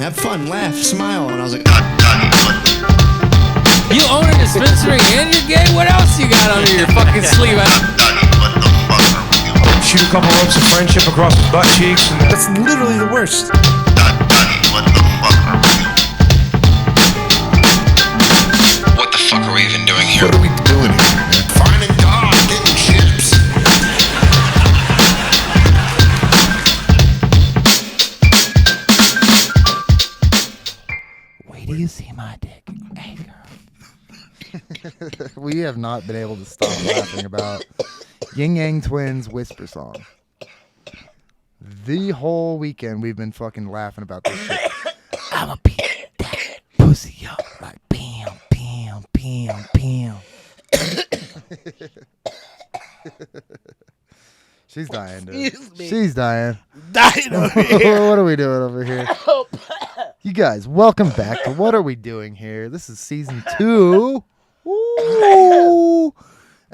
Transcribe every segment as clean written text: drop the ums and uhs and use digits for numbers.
have fun, laugh, smile. And I was like, you own a dispensary and you're gay? What else you got under your fucking sleeve? Shoot a couple ropes of friendship across his butt cheeks. That's literally the worst. What the fuck are we even doing here? What are we doing here, man? Finding God, getting chips. Wait till you see my dick. Hey, girl. We have not been able to stop laughing about Yin Yang Twins Whisper Song. The whole weekend we've been fucking laughing about this shit. I'ma beat that pussy up like bam, bam, bam, bam. She's dying, dude. Excuse me. She's dying. Dying over here. What are we doing over here? You guys, welcome back to What Are We Doing Here? This is season 2. Woo!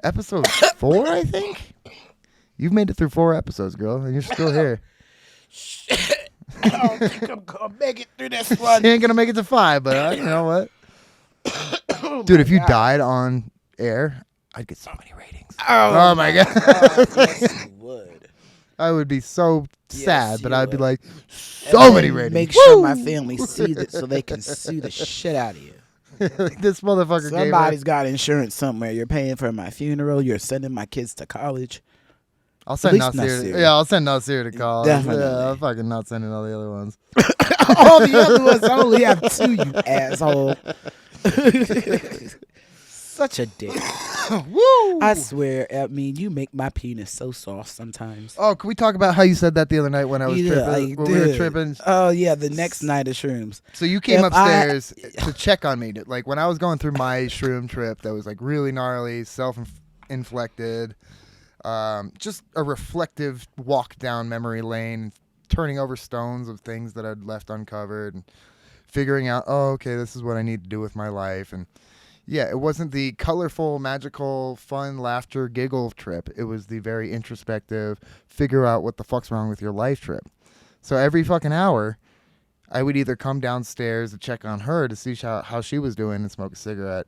Episode 4, I think? You've made it through 4 episodes, girl, and you're still here. Shit. I don't think I'm gonna make it through this one. She ain't gonna make it to 5, but you know what? Dude, if you died on air, I'd get so many ratings. Oh my god. Yes, you would. I would be so sad, Yes, but you I'd be would. like, so many ratings. Make sure my family sees it so they can sue the shit out of you. This motherfucker gave Somebody's got insurance somewhere. You're paying for my funeral. You're sending my kids to college. I'll send least Nasir. Nasir. Yeah, I'll send Nasir to college. Definitely. Yeah, I'm fucking not sending all the other ones. All the other ones, I only have 2, you asshole. Such a dick. Woo! I swear, I mean, you make my penis so soft sometimes. Oh, can we talk about how you said that the other night when I was tripping? like, When we were tripping. Oh, yeah, the next night of shrooms. So you came If upstairs to check on me. Like when I was going through my shroom trip that was like really gnarly, self-inflicted, just a reflective walk down memory lane, turning over stones of things that I'd left uncovered and figuring out, oh, okay, this is what I need to do with my life. And yeah, it wasn't the colorful, magical, fun, laughter, giggle trip. It was the very introspective, figure out what the fuck's wrong with your life trip. So every fucking hour, I would either come downstairs to check on her to see how she was doing and smoke a cigarette.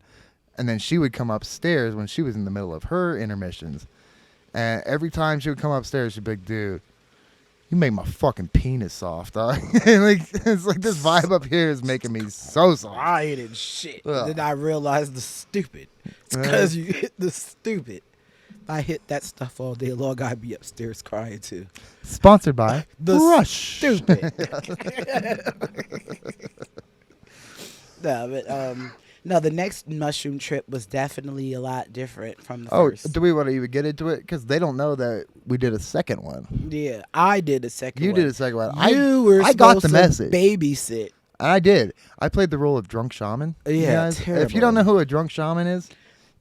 And then she would come upstairs when she was in the middle of her intermissions. And every time she would come upstairs, she'd be like, dude, you make my fucking penis soft, dog. It's like this vibe up here is making me so soft. Crying and shit. Ugh. Then I realized the stupid. It's because you hit the stupid. If I hit that stuff all day long, I'd be upstairs crying too. Sponsored by The Rush. Stupid. No, but no, the next mushroom trip was definitely a lot different from the Oh, first. do we want to even get into it? Because they don't know that we did a second one. Yeah, I did a second You one. did a second one. You were I got the supposed to message. babysit. I did. I played the role of drunk shaman. Yeah, You guys, if you don't know who a drunk shaman is,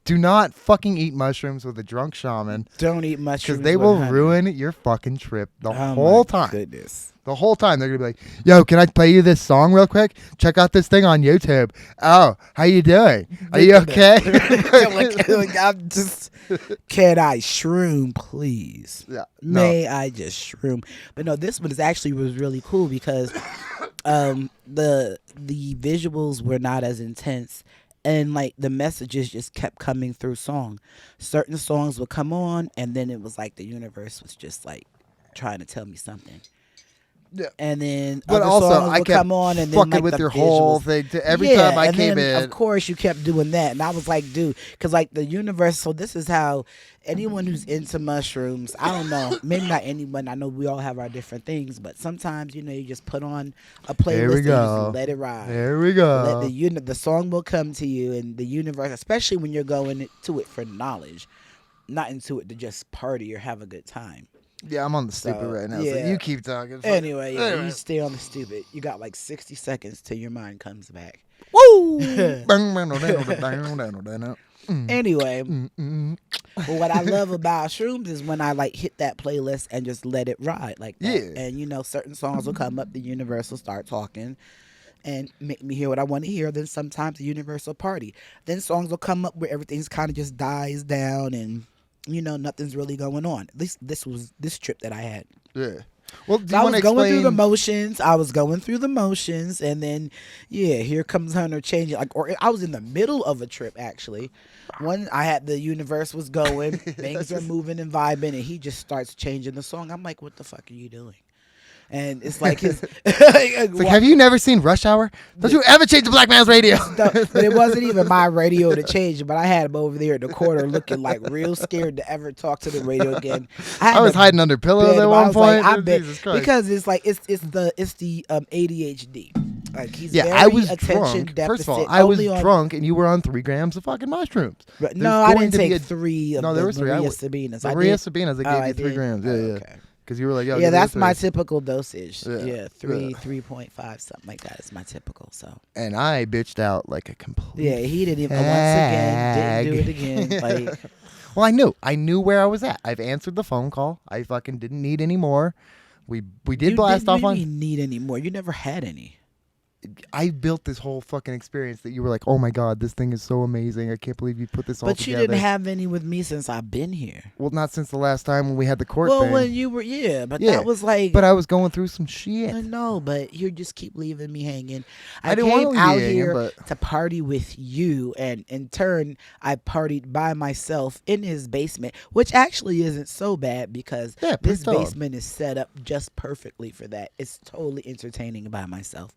do not fucking eat mushrooms with a drunk shaman. Don't eat mushrooms. Because they with will honey. ruin your fucking trip the Oh whole my time. Goodness. The whole time they're gonna be like, "Yo, can I play you this song real quick? Check out this thing on YouTube. Oh, how you doing? Are you okay?" like, I'm just, can I shroom, please? Yeah, May I just shroom? But no, this one was really cool because the visuals were not as intense. And like the messages just kept coming through song. Certain songs would come on, and then it was like the universe was just like trying to tell me something. Yeah. And then But other also, songs I would kept come on, and then fucking like with the your whole visuals. thing. Every time I and came then, in, of course, you kept doing that, and I was like, dude, because like the universe. So this is how anyone who's into mushrooms, I don't know, maybe not anyone. I know we all have our different things, but sometimes you just put on a playlist There we and go. just let it ride. There we go. Let the song will come to you, and the universe, especially when you're going to it for knowledge, not into it to just party or have a good time. Yeah, I'm on the stupid right now. So yeah. you keep talking. Anyway, you stay on the stupid. You got like 60 seconds till your mind comes back. Woo! Anyway, but what I love about shrooms is when I like hit that playlist and just let it ride like that. Yeah. And certain songs will come up, the universe will start talking and make me hear what I want to hear. Then sometimes the universe will party. Then songs will come up where everything's kind of just dies down and nothing's really going on. At least this trip that I had. Yeah. Well, do So you I want was to going through the explain? motions. I was going through the motions, and then here comes Hunter changing. Or I was in the middle of a trip actually. I had the universe was going, things are moving and vibing, and he just starts changing the song. I'm like, what the fuck are you doing? And it's like his. It's like, have you never seen Rush Hour? Don't you ever change the black man's radio? But it wasn't even my radio to change, but I had him over there in the corner looking like real scared to ever talk to the radio again. I was hiding under pillows at one point. I bet Jesus Christ. because it's like it's the ADHD. Like he's very I was attention drunk. deficit. First of all, I was only on- drunk, and you were on 3 grams of fucking mushrooms. But There's no, I going didn't to be take 3 of No, the there was 3. Maria Sabinas. The I Maria did. Sabinas, I Oh, gave you 3 did? grams. Yeah, Oh, yeah. okay. Because you were like, yo, Yeah, give me that's 3. my typical dosage. Yeah. Yeah, 3.5, something like that is my typical. So And I bitched out like a complete. yeah, he didn't even once again didn't do it again. Like Well, I knew where I was at. I've answered the phone call. I fucking didn't need any more. We did blast off on. You didn't need any more. You never had any. I built this whole fucking experience that you were like, oh my god, this thing is so amazing. I can't believe you put this all But together. you didn't have any with me since I've been here. Well, not since the last time when we had the court Well, thing. when you were, but Yeah, that was like. But I was going through some shit. I know, but you just keep leaving me hanging. I didn't wanna came leave out you hanging, here but- to party with you, and in turn, I partied by myself in his basement, which actually isn't so bad because Yeah, this please tell. basement is set up just perfectly for that. It's totally entertaining by myself.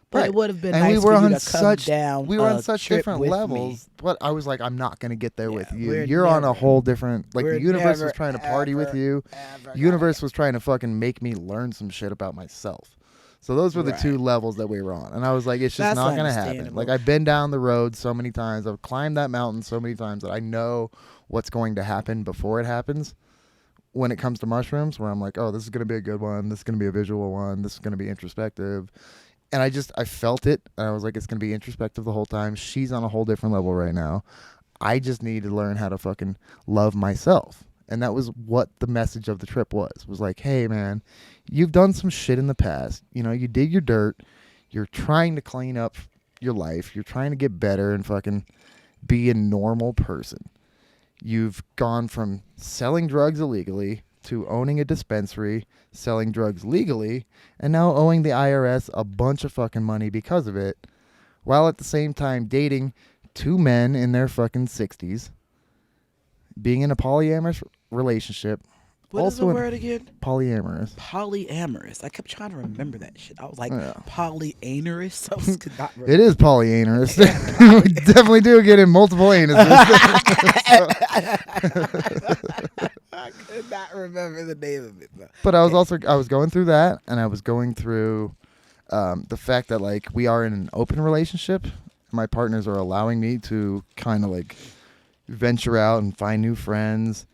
But Right. it would have been And nice we were for you on to come such down. we were on a such trip different with levels. me. But I was like, I'm not gonna get there with you. we're You're on a never- whole different. Like we're the universe never, was trying to party with ever, you. ever The universe was trying to fucking make me learn some shit about myself. So those were the Right. 2 levels that we were on, and I was like, it's just That's not gonna happen. understandable. Like I've been down the road so many times. I've climbed that mountain so many times that I know what's going to happen before it happens. When it comes to mushrooms, where I'm like, oh, this is gonna be a good one. This is gonna be a visual one. This is gonna be introspective. And I felt it. And I was like, it's going to be introspective the whole time. She's on a whole different level right now. I just need to learn how to fucking love myself. And that was what the message of the trip was like, hey, man, you've done some shit in the past. You know, you did your dirt. You're trying to clean up your life. You're trying to get better and fucking be a normal person. You've gone from selling drugs illegally to owning a dispensary, selling drugs legally, and now owing the IRS a bunch of fucking money because of it, while at the same time dating 2 men in their fucking 60s, being in a polyamorous relationship. What is the word again? Polyamorous. Polyamorous. I kept trying to remember that shit. I was like, Yeah. polyanorous. I was could not remember. It is polyamorous. We definitely do get in multiple anuses. I could not remember the name of it. But I was going through that, and I was going through the fact that like we are in an open relationship. My partners are allowing me to kind of like venture out and find new friends.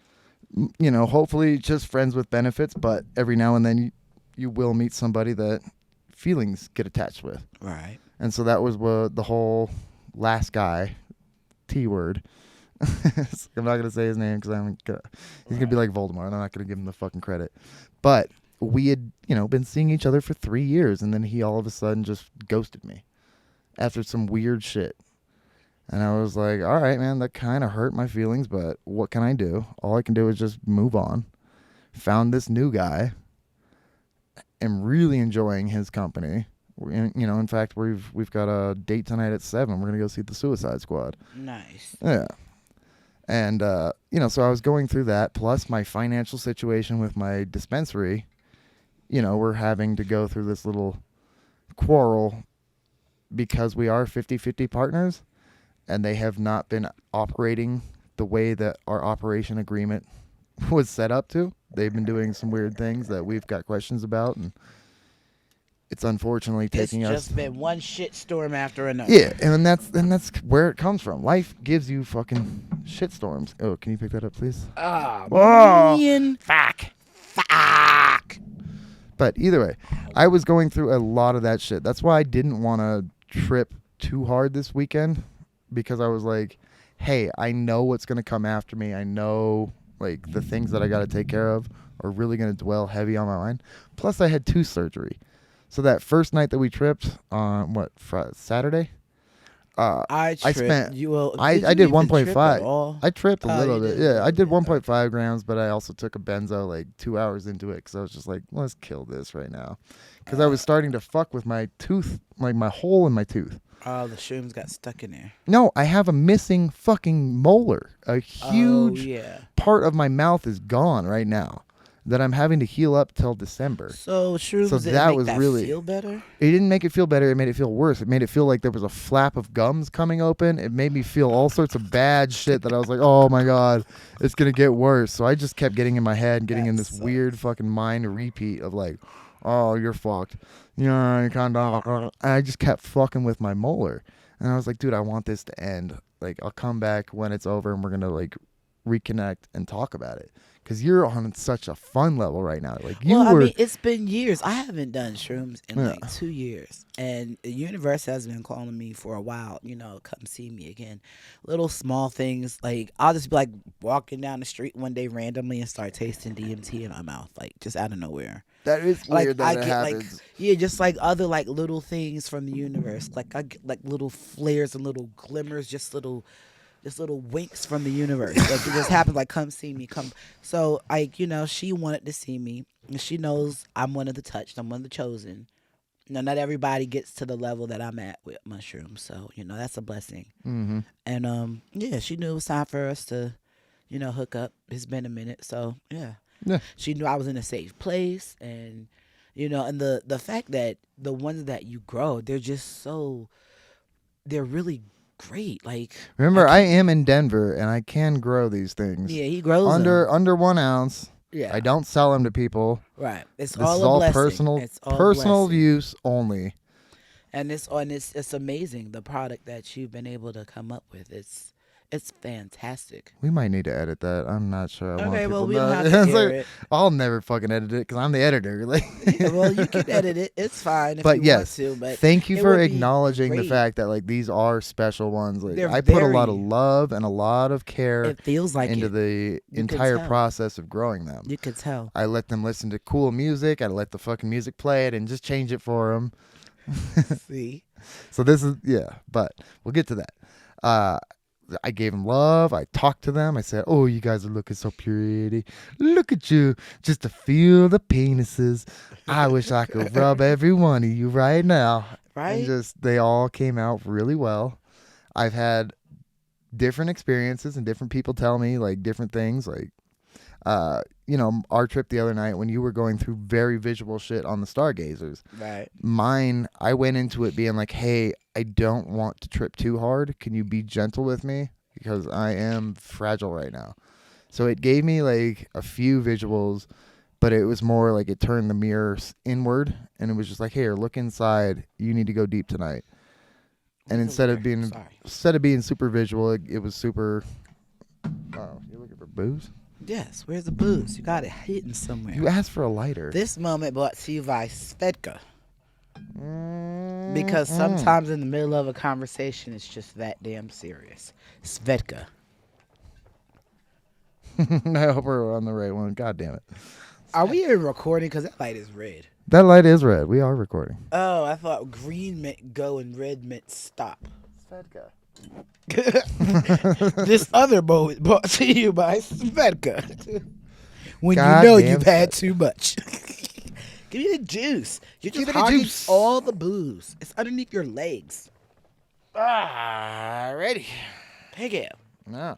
You know, hopefully just friends with benefits, but every now and then you will meet somebody that feelings get attached with. Right. And so that was what the whole last guy, T word. I'm not going to say his name because he's going to be like Voldemort. I'm not going to give him the fucking credit. But we had, been seeing each other for 3 years, and then he all of a sudden just ghosted me after some weird shit. And I was like, all right, man, that kind of hurt my feelings, but what can I do? All I can do is just move on. Found this new guy. Am really enjoying his company. In fact, we've got a date tonight at 7. We're going to go see the Suicide Squad. Nice. Yeah. And, so I was going through that, plus my financial situation with my dispensary. We're having to go through this little quarrel because we are 50-50 partners. And they have not been operating the way that our operation agreement was set up to. They've been doing some weird things that we've got questions about, and it's unfortunately taking It's us. just been one shit storm after another. Yeah, and that's where it comes from. Life gives you fucking shit storms. Oh, can you pick that up, please? Man. Fuck. But either way, I was going through a lot of that shit. That's why I didn't want to trip too hard this weekend. Because I was like, hey, I know what's going to come after me. I know, like, the things that I got to take care of are really going to dwell heavy on my mind. Plus, I had tooth surgery. So that first night that we tripped on, Saturday? I tripped. spent. You will. I you did even trip at 1.5. all? I tripped a Oh, little you bit. did? Yeah, I did Yeah. 1.5 grams, but I also took a benzo like 2 hours into it because I was just like, let's kill this right now, because I was starting to fuck with my tooth, like my hole in my tooth. Oh, the shrooms got stuck in there. No, I have a missing fucking molar. A huge Oh, yeah. part of my mouth is gone right now that I'm having to heal up till December. So shrooms So didn't that make was that really- feel better. It didn't make it feel better. It made it feel worse. It made it feel like there was a flap of gums coming open. It made me feel all sorts of bad shit that I was like, oh my God, it's going to get worse. So I just kept getting in my head, getting in That this sucks. weird fucking mind repeat of like, oh, you're fucked. Yeah, you kind of. And I just kept fucking with my molar. And I was like, dude, I want this to end. Like, I'll come back when it's over and we're going to like reconnect and talk about it. Because you're on such a fun level right now. Like you Well, were. I mean, it's been years. I haven't done shrooms in Yeah. like 2 years, and the universe has been calling me for a while. Come see me again. Little small things like I'll just be like walking down the street one day randomly and start tasting DMT in my mouth, like just out of nowhere. that is Like weird I that it get happens. just like other like little things from the universe. Like I get like little flares and little glimmers, just little winks from the universe. Like it just happens. Like come see me, come. So like she wanted to see me, and she knows I'm one of the touched. I'm one of the chosen. Not everybody gets to the level that I'm at with mushrooms. So that's a blessing. Mm-hmm. And yeah, she knew it was time for us to, hook up. It's been a minute, so yeah. Yeah. She knew I was in a safe place, and and the fact that the ones that you grow, they're really great. Like Remember, I am in Denver and I can grow these things. yeah, he grows under them. under 1 ounce. Yeah, I don't sell them to people. right. It's This all is a all blessing. personal It's all personal blessing. use only. And it's amazing the product that you've been able to come up with. It's fantastic. We might need to edit that. I'm not sure. I want Okay, well, people we don't know. have to It's hear like, it. I'll never fucking edit it because I'm the editor. Like, Yeah, well, you can edit it. It's fine if but you yes, want to. But thank you it for would be acknowledging the great. fact that like these are special ones. Like They're I put a lot of very- love and a lot of care It feels like into it. the could entire tell. process of growing them. You could tell. I let them listen to cool music. I let the fucking music play it and just change it for them. See, So this is but we'll get to that. I gave them love. I talked to them. I said, "Oh, you guys are looking so pretty. Look at you, just to feel the penises. I wish I could rub every one of you right now." right? And just they all came out really well. I've had different experiences and different people tell me like different things. Like, our trip the other night when you were going through very visual shit on the Stargazers. Right. Mine, I went into it being like, hey, I don't want to trip too hard. Can you be gentle with me? Because I am fragile right now. So it gave me like a few visuals, but it was more like it turned the mirrors inward and it was just like, here, look inside. You need to go deep tonight. And instead of being super visual, it was super. Oh, you're looking for booze? Yes. Where's the booze? You got it hidden somewhere. You asked for a lighter. This moment brought to you by Svedka. Because sometimes in the middle of a conversation, it's just that damn serious. Svedka. I hope we're on the right one. God damn it. Are we even recording? Because that light is red. That light is red. We are recording. Oh, I thought green meant go and red meant stop. Svedka. This other moment brought to you by Svedka. When God you know damn you've had too much. Give me the juice. You're just Give me the hogging juice. all the booze. It's underneath your legs. Ready. Take it. No.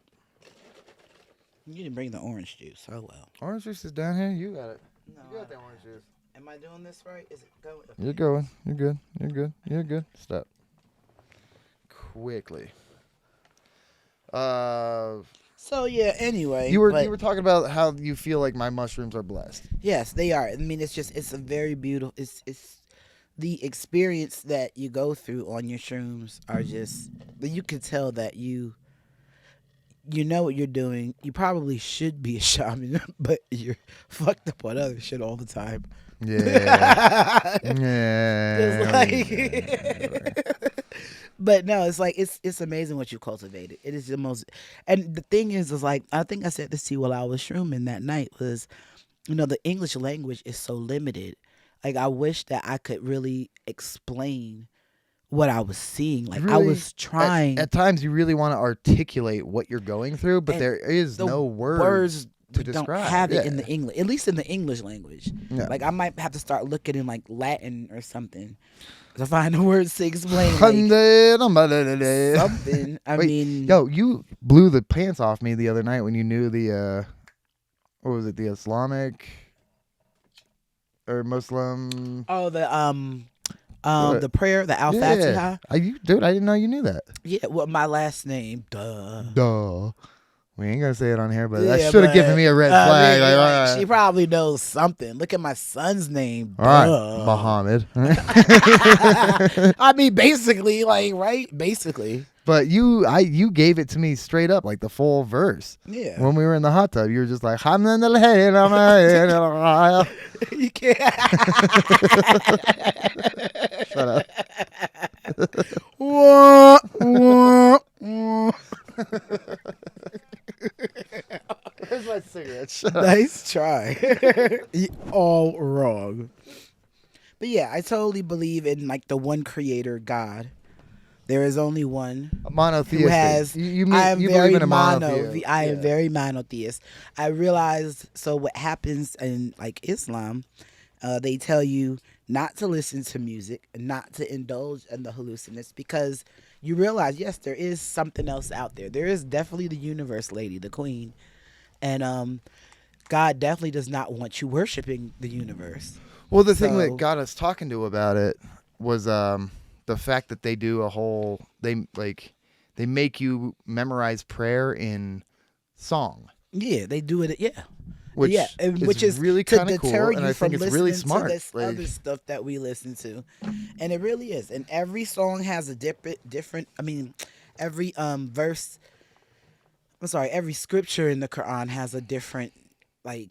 You didn't bring the orange juice. Oh, well. Orange juice is down here. You got it. No, You got that orange juice. am I doing this right? Is it going? You're going. You're good. You're good. You're good. Stop. Quickly. So, yeah, anyway. You were but talking about how you feel like my mushrooms are blessed. yes, they are. I mean, it's a very beautiful, it's the experience that you go through on your shrooms are just, you can tell that you know what you're doing. You probably should be a shaman, but you're fucked up on other shit all the time. Yeah. It's like, but no, it's like it's amazing what you cultivated. It is the most, and the thing is like I think I said this to you while I was shrooming that night was, the English language is so limited. Like I wish that I could really explain what I was seeing. Like I Really, was trying. At times, you really want to articulate what you're going through, but And there is the no words to we describe. don't have it in Yeah. the English, at least in the English language. Yeah. Like I might have to start looking in like Latin or something to find the words to explain like, something. I Wait, mean, yo, you blew the pants off me the other night when you knew the what was it, the Islamic or Muslim? oh What? the prayer, the Al Fatiha. Dude, I didn't know you knew that. Yeah, well, my last name, duh. Duh. We ain't gonna say it on here, but Yeah, that should have given but, me a red I flag. mean, Like, like, all right. she probably knows something. Look at my son's name. All right, Duh. Muhammad. I mean, basically, like, right? Basically. But you gave it to me straight up, like the full verse. Yeah. When we were in the hot tub, you were just like, shut You can't. up. Wah, wah, wah. Where's my cigarette? Shut up. Nice try. You all wrong. But yeah, I totally believe in like the one creator, God. There is only one A monotheistic. who has. you I am believe very in a monotheist. I am very monotheist. I realized. So what happens in like Islam, they tell you not to listen to music, not to indulge in the hallucinations, because you realize, yes, there is something else out there. There is definitely the universe lady, the queen, and God definitely does not want you worshiping the universe. Well, the thing So- that got us talking to about it was the fact that they do they make you memorize prayer in song, Yeah, they do it. Yeah. which yeah, and is which is really to kind of cool, deter and you I from think it's listening really smart. to this Like, other stuff that we listen to, and it really is. And every song has a different. I mean, every verse. I'm sorry, every scripture in the Quran has a different like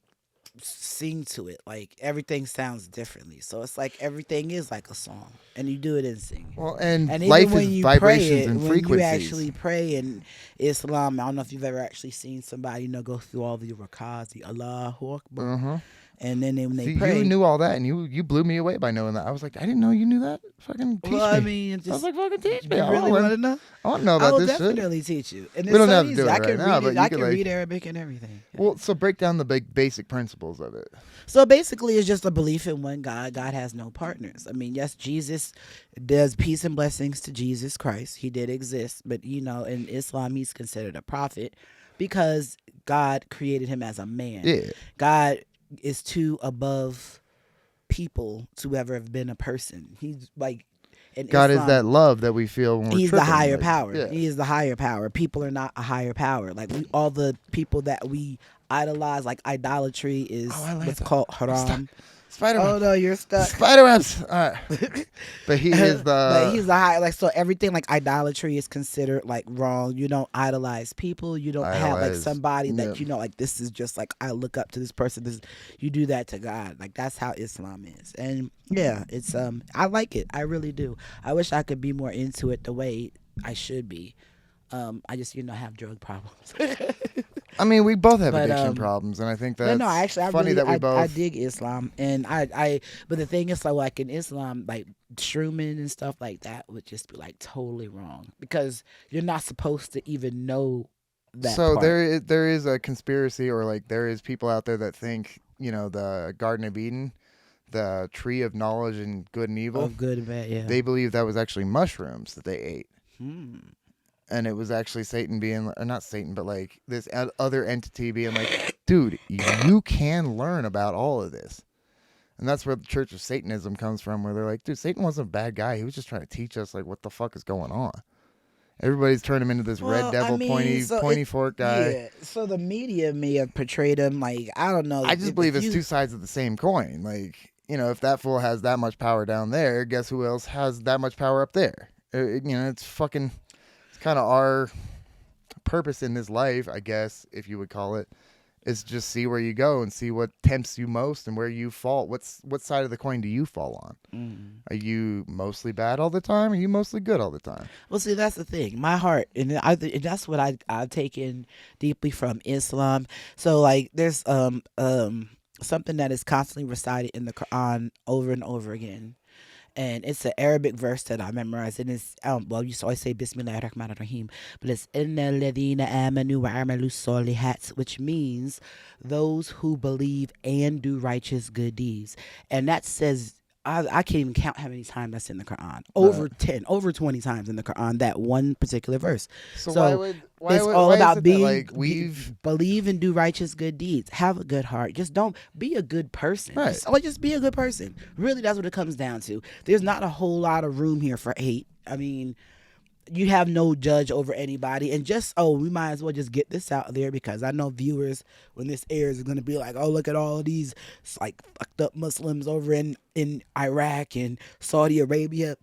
sing to it. Like everything sounds differently, so it's like everything is like a song, and you do it in singing. well, and And even life when is you vibrations pray it, and when frequencies. you actually pray in Islam, I don't know if you've ever actually seen somebody, go through all the rakahs, the Allahu Akbar, and then when they See, pray. you knew all that, and you blew me away by knowing that. I was like, I didn't know you knew that. Fucking teach Well, me. I mean, I was just, like, fucking teach me. you I really want want to know? to know I about will this shit. definitely teach you. And We it's don't so have to easy. do it I right can now, read but it. you I could, can like- read Arabic and everything. Well, so break down the basic principles of it. So basically, it's just a belief in one God. God has no partners. I mean, yes, Jesus does peace and blessings to Jesus Christ. He did exist, but in Islam, he's considered a prophet because God created him as a man. Yeah. God is too above people to ever have been a person. He's like, in God Islam, is that love that we feel when we're He's the tripping, higher like, power. Yeah. He is the higher power. People are not a higher power. Like all the people that we idolize, like idolatry is Oh, I like what's that. called haram. Spider-Man. Oh no, you're stuck. Spider-Man's. All right. But he is But he's the high. Like so, everything like idolatry is considered like wrong. You don't idolize people. You don't have like Idolize. somebody that Yeah. like this is just like I look up to this person. This you do that to God. Like that's how Islam is. And yeah, it's I like it. I really do. I wish I could be more into it the way I should be. I just have drug problems. I mean, we both have But, addiction problems, and I think that's But no, actually, funny that we both. I dig Islam, and but the thing is, like in Islam, like shrooming and stuff like that would just be like totally wrong because you're not supposed to even know that. So part. there is a conspiracy, or like there is people out there that think the Garden of Eden, the tree of knowledge and good and evil. Of good and bad, yeah. They believe that was actually mushrooms that they ate. Hmm. And it was actually Satan being, or not Satan, but like this other entity being like, dude, you can learn about all of this. And that's where the Church of Satanism comes from, where they're like, dude, Satan wasn't a bad guy. He was just trying to teach us like what the fuck is going on. Everybody's turned him into this red devil, pointy fork guy. Yeah. So the media may have portrayed him like I don't know. I just believe it's two sides of the same coin. Like, if that fool has that much power down there, guess who else has that much power up there? It's fucking... kind of our purpose in this life, I guess, if you would call it, is just see where you go and see what tempts you most and where you fall. What side of the coin do you fall on? Are you mostly bad all the time? Or are you mostly good all the time? Well, see, that's the thing. My heart, and that's what I've taken deeply from Islam. So, like, there's something that is constantly recited in the Quran over and over again, and it's an Arabic verse that I memorized. And it's well, you always say Bismillah ar-Rahman ar-Rahim, but it's Inna ladina amanu wa amalu solihat, which means those who believe and do righteous good deeds. And that says, I can't even count how many times that's in the Quran. Over 10, over 20 times in the Quran, that one particular verse. So it's all about being we've believe and do righteous good deeds. Have a good heart. Just don't be a good person. Right. Just be a good person. Really, that's what it comes down to. There's not a whole lot of room here for hate. I mean, you have no judge over anybody, and we might as well just get this out there, because I know viewers, when this airs, are going to be like, oh, look at all of these like fucked up Muslims over in Iraq and Saudi Arabia.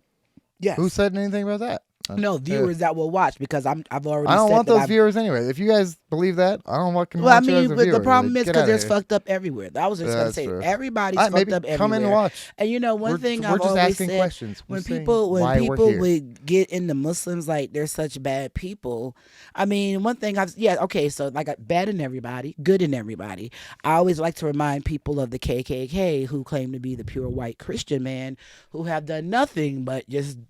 Yes. Who said anything about that? No, viewers that will watch, because I've already. I don't said want that those viewers anyway. If you guys believe that, I don't want. Well, I want you as mean, a but viewer. the problem is Get because outta there's here. fucked up everywhere. I was just Yeah, gonna that's say true. everybody's fucked maybe up everywhere. come in and watch. And you know, one thing we're I've just always asking said, questions. We're when saying people why we're here. would get into Muslims like they're such bad people. I mean, one thing so like bad in everybody, good in everybody. I always like to remind people of the KKK, who claim to be the pure white Christian man, who have done nothing but just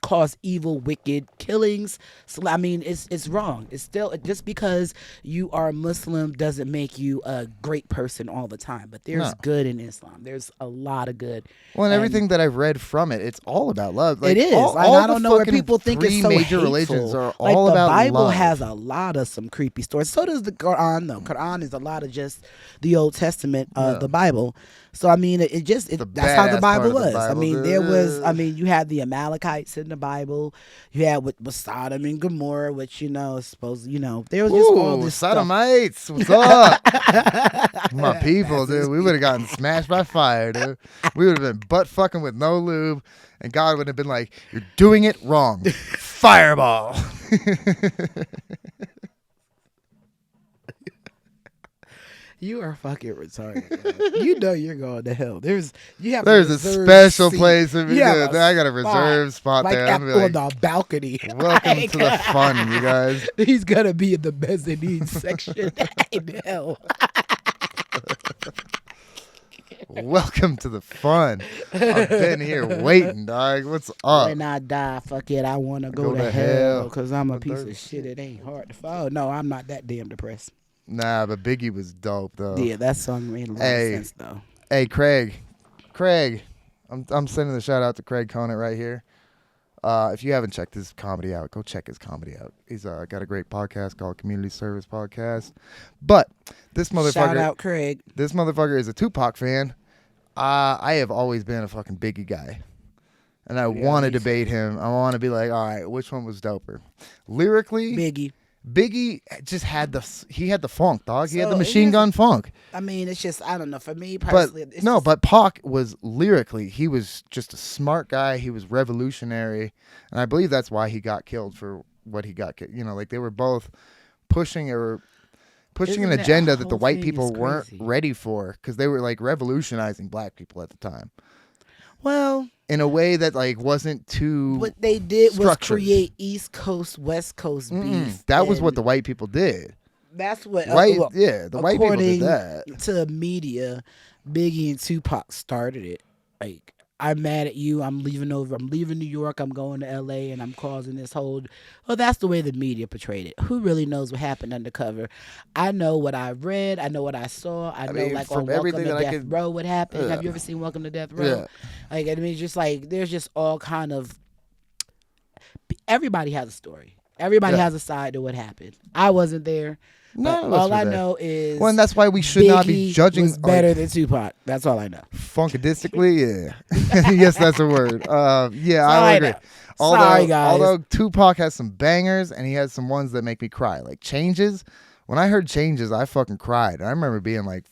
cause evil, wicked killings. So I mean, it's wrong. It's still, just because you are a Muslim doesn't make you a great person all the time. But there's good in Islam. There's a lot of good. Well, and everything that I've read from it, it's all about love. Like, it is. I don't know where people think it's so major hateful. religions are like all the about Bible love. has a lot of some creepy stories. So does the Quran, though. Quran is a lot of just the Old Testament, the Bible. So I mean, that's how the badass Bible part of the was. I Bible, mean, dude. you had the Amalekites in the Bible. You had with Sodom and Gomorrah, which there was just all this stuff. Sodomites, what's up? My people, dude. We would have gotten smashed by fire, dude. We would have been butt fucking with no lube, and God would have been like, "You're doing it wrong." Fireball. You are fucking retarded. You know you're going to hell. There's a special seat. place for me. Yeah, Dude, I got a reserved spot there. I'm on like, the balcony. welcome to the fun, you guys. He's gonna be in the mezzanine section in hell. Welcome to the fun. I've been here waiting, dog. What's up? When I die, fuck it, I want to go to hell because I'm a piece of shit. It ain't hard to follow. No, I'm not that damn depressed. Nah, but Biggie was dope, though. Yeah, that song made a lot of sense, though. Hey, Craig, I'm sending the shout out to Craig Conant right here. If you haven't checked his comedy out, go check his comedy out. He's got a great podcast called Community Service Podcast. But this motherfucker, Shout out Craig. This motherfucker is a Tupac fan. I have always been a fucking Biggie guy, and I want to debate him. I want to be like, all right, which one was doper? Lyrically, Biggie just had the funk, dog. He had the machine gun funk. I mean, it's just, I don't know. For me personally, but Pac was lyrically, he was just a smart guy. He was revolutionary, and I believe that's why he got killed for what he got. Like they were both pushing an agenda that the white people weren't ready for, because they were like revolutionizing black people at the time. Well, in a way that like wasn't too. What they did structured. was create East Coast, West Coast beef. That was what the white people did. That's what the white people did that. To media, Biggie and Tupac started it. Like, I'm mad at you. I'm leaving New York. I'm going to L.A. and I'm causing this whole. Well, that's the way the media portrayed it. Who really knows what happened undercover? I know what I read. I know what I saw. I know, like, on Welcome to Death Row, what happened. Have you ever seen Welcome to Death Row? Yeah. Like, I mean, just like there's just all kind of. Everybody has a story. Everybody has a side to what happened. I wasn't there. All I know is, well, and that's why we should not be judging. Was better than Tupac. That's all I know. Funkadistically, yeah. Yes, that's a word. Yeah, I agree. Sorry, guys. Although Tupac has some bangers and he has some ones that make me cry, like Changes. When I heard Changes, I fucking cried. I remember being like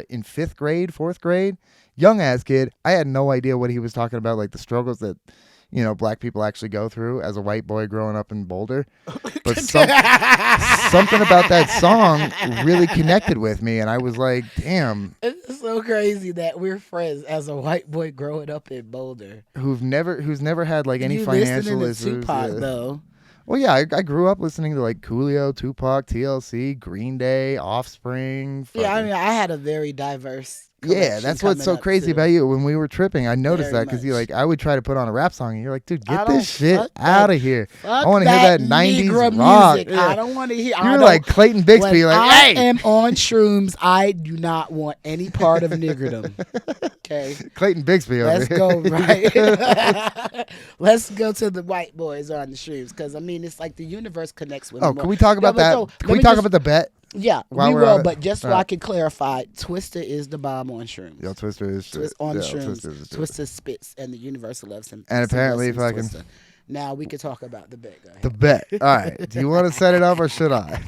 in 5th grade, 4th grade, young ass kid. I had no idea what he was talking about, like the struggles that black people actually go through as a white boy growing up in Boulder. But something about that song really connected with me, and I was like, damn. It's so crazy that we're friends as a white boy growing up in Boulder. Who's never had like any financial issues. Tupac, though. Well, yeah, I grew up listening to like Coolio, Tupac, TLC, Green Day, Offspring. Yeah, I fucking- mean, I had a very diverse. Yeah, collection that's what's so coming up, crazy too. about you. When we were tripping, I noticed Very that because you much. like, I would try to put on a rap song, and you're like, dude, I get don't this shit fuck out that- of here. Fuck I want to hear that 90s Negro rock. music. Yeah. I don't want to hear. I You're don't- like Clayton Bixby, when like, I hey, am on shrooms, I do not want any part of niggerdom. Okay, Clayton Bixby over let's here. go right. Let's go to the white boys on the shrooms because I mean it's like the universe connects with. Oh, them can more. we talk about but that? so, Can let we me talk just- about the bet? Yeah, while we we're on will. it? But just so All I right. can clarify, Twister is the bomb on shrooms. Yo, Twister is Twist on yeah, shrooms. Twister is shit. Twister spits, and the universe loves him. And apparently Blessings, fucking- Twister. Now we can talk about the bet. Go ahead. The bet. All right. Do you want to set it up or should I?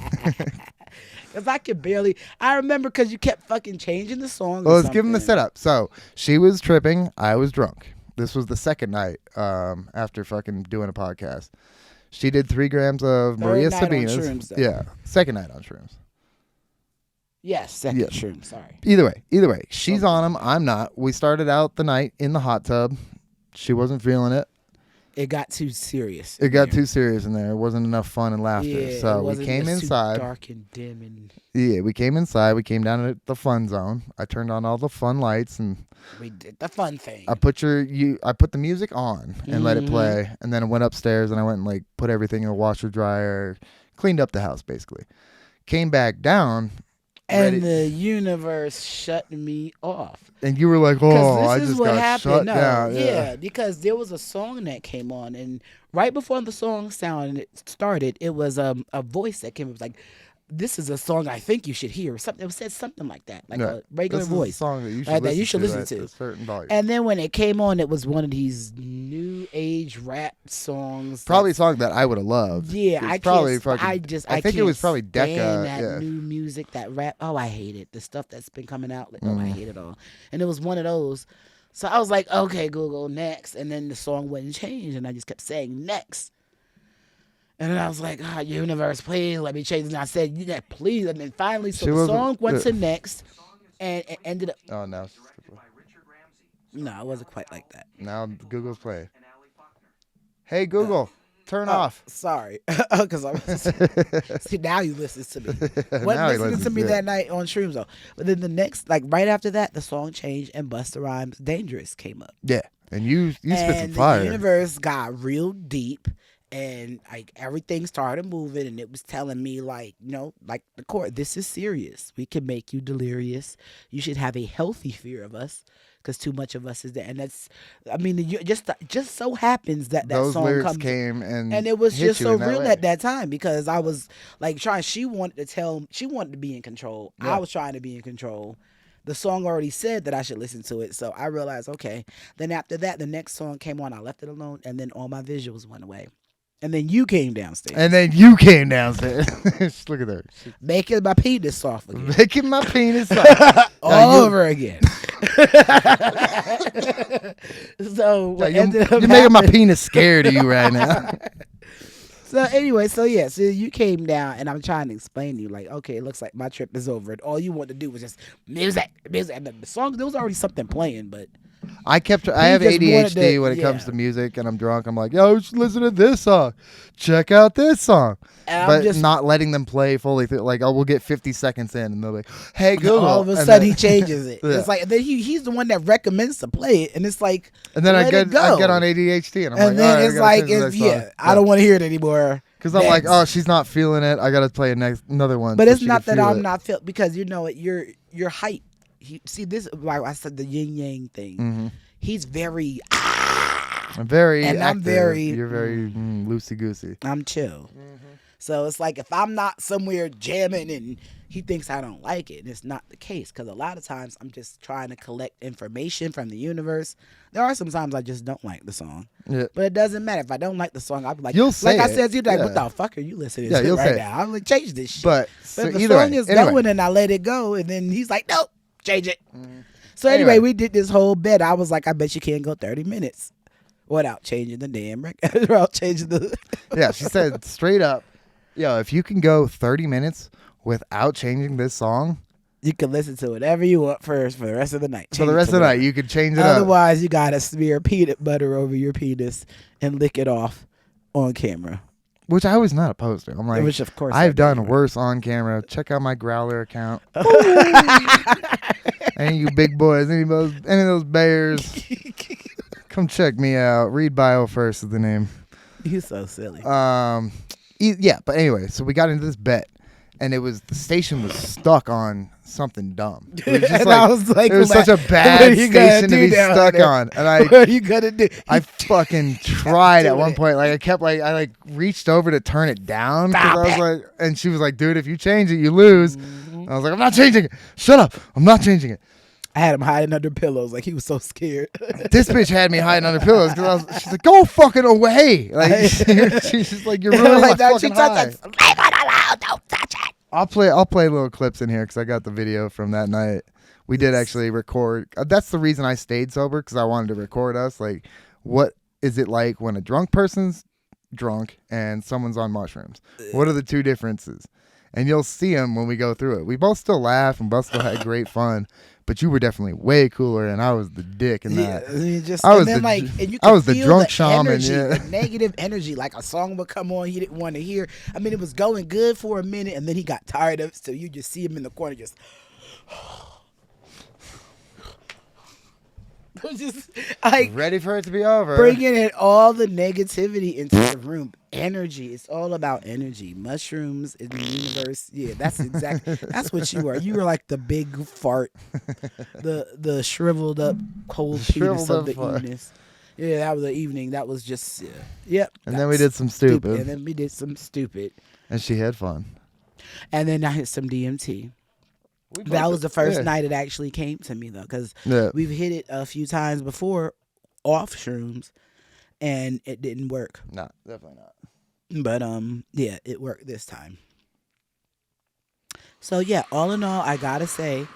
Because I could barely. I remember because you kept fucking changing the song. Well, let's give him the setup. So she was tripping. I was drunk. This was the second night after fucking doing a podcast. She did 3 grams of Third Maria night on Sabina's. shrooms, though. Yeah. Second night on shrooms. Yes, second Yeah. shroom. Sorry. Either way. She's on them. I'm not. We started out the night in the hot tub. She wasn't feeling it. It got too serious. It in got there. too serious in there. It wasn't enough fun and laughter. Yeah, it so we wasn't- came it was too inside. dark and dim, and Yeah, we came inside. We came down to the fun zone. I turned on all the fun lights and we did the fun thing. I put the music on and let it Mhm. play, and then I went upstairs and I went and like put everything in a washer dryer, cleaned up the house basically. Came back down, and ready- the universe shut me off. and you were like, Because "Oh, I this is just what got happened. shut No, down." yeah, because there was a song that came on, and right before the song started, it was a voice that came. It was like, "This is a song I think you should hear." Something it said something like that, like Yeah. a regular This is a voice. song that you should Like that listen you should to listen at to. a certain volume. And then when it came on, it was one of these new age rap songs. Probably a that's- song that I would have loved. Yeah, It's I probably can't. fucking. I think it can't was probably stand Decca. that Yeah. new music, that rap. Oh, I hate it. The stuff that's been coming out. Like, oh, Mm. I hate it all. And it was one of those. So I was like, okay, Google, next. And then the song wouldn't change, and I just kept saying next. And then I was like, oh, universe, please let me change. And I said, yeah, please. And then finally, so She the wasn't- song went yeah. to next, and it ended up. Oh no. No, it wasn't quite like that. Now Google's playing. Hey Google, turn off. Sorry, because I'm see now he listens to me. Wasn't Now he listening listens to me it. that night on shrooms though. But then the next, like right after that, the song changed and Busta Rhymes' "Dangerous" came up. Yeah, and you spit some And fire. the universe got real deep, and like everything started moving, and it was telling me like, like the court, this is serious. We can make you delirious. You should have a healthy fear of us. Because too much of us is there, and that's, I mean, just so happens that Those song lyrics comes, came and it was hit just you so in that real way. at that time because I was like trying. She wanted to be in control. Yeah. I was trying to be in control. The song already said that I should listen to it, so I realized okay. Then after that, the next song came on. I left it alone, and then all my visuals went away. And then you came downstairs, And then you came downstairs. Look at her. She's making my penis soft again, making my penis soft. all you- over again. So what ended up You're making my happening- penis scared of you right now. So anyway, so you came down, and I'm trying to explain to you, like, okay, it looks like my trip is over, and all you want to do was just music, and the song. There was already something playing, but I have just ADHD wanted to- when it comes yeah. to music, and I'm drunk. I'm like, yo, you should listen to this song. Check out this song. And I'm But just not letting them play fully through. Like, oh, we'll get 50 seconds in, and they'll be like, hey, Google. all of a and sudden then- he changes it. Yeah. It's like then he's the one that recommends to play it, and it's like, And then I let get it go. on ADHD, and I'm and like, then all right, it's like, I don't want to hear it anymore. Because I'm like, Next. oh, she's not feeling it. I got to play another one. But so it's she not can that feel I'm it. not feel because you know it. Your height. See this? Like I said, the yin yang thing. Mhm. He's very. I'm very And I'm active. very- You're very loosey goosey. I'm chill. So it's like if I'm not somewhere jamming and he thinks I don't like it, and it's not the case. Because a lot of times I'm just trying to collect information from the universe. There are some times I just don't like the song. Yeah. But it doesn't matter. If I don't like the song, I'll be like, You'll say I it. said, you're like, Yeah. what the fuck are you listening Yeah, to you'll right say it. now? I'm like, change this shit. But But so if the either song way, is anyway. going and I let it go, and then he's like, nope, change it. So Anyway. anyway, we did this whole bit. I was like, I bet you can't go 30 minutes without changing the damn record. Without changing the. Yeah, she said straight up, yo, if you can go 30 minutes without changing this song, You can listen to whatever you want first for the rest of the night. for Change the it rest to of the night, whatever. you could change it up. Otherwise, you gotta smear peanut butter over your penis and lick it off on camera. which I was not opposed to. I'm like, Which of course I've I know done you were. worse on camera. Check out my Growler account. Any you big boys, any of those bears, come check me out. Read bio first is the name. You're so silly. Yeah, but anyway, so we got into this bet, and the station was stuck on something dumb. It was just And I was like, it was what such a bad are you gonna station to do be down stuck there? on, and What are you gonna do? I fucking tried at doing one it. point. Like I reached over to turn it down because I was like, and she was like, "Dude, if you change it, you lose." I was like, "I'm not changing it. Shut up. I'm not changing it." I had him hiding under pillows, like he was so scared. This bitch had me hiding under pillows because she's like, "Go fucking away!" Like she's just like, "You're ruining my don't you fucking touch high." it. Leave it alone. Don't touch it. I'll play little clips in here because I got the video from that night. We did actually record. That's the reason I stayed sober, because I wanted to record us. Like, what is it like when a drunk person's drunk and someone's on mushrooms? What are the two differences? And you'll see them when we go through it. We both still laugh and both still had great fun, but you were definitely way cooler, and I was the dick in that. Yeah, you just, I was and then the- and you I could was the feel drunk shaman, energy, yeah. the negative energy. Like a song would come on, he didn't want to hear. I mean, it was going good for a minute, and then he got tired of it. So you just see him in the corner, just like Ready for it to be over. bringing in all the negativity into the room. Energy. It's all about energy. Mushrooms in the universe. Yeah, that's what you were. You were like the big fart, the shriveled up cold penis Shriveled of up the fart. evening. Yeah, that was the evening. That was just yep. And then we did some stupid. And then we did some stupid. And she had fun. And then I hit some DMT. That was the first yeah. night it actually came to me though, because Yeah. we've hit it a few times before off shrooms, and it didn't work. No, definitely not. But yeah, it worked this time. So yeah, all in all, I gotta say,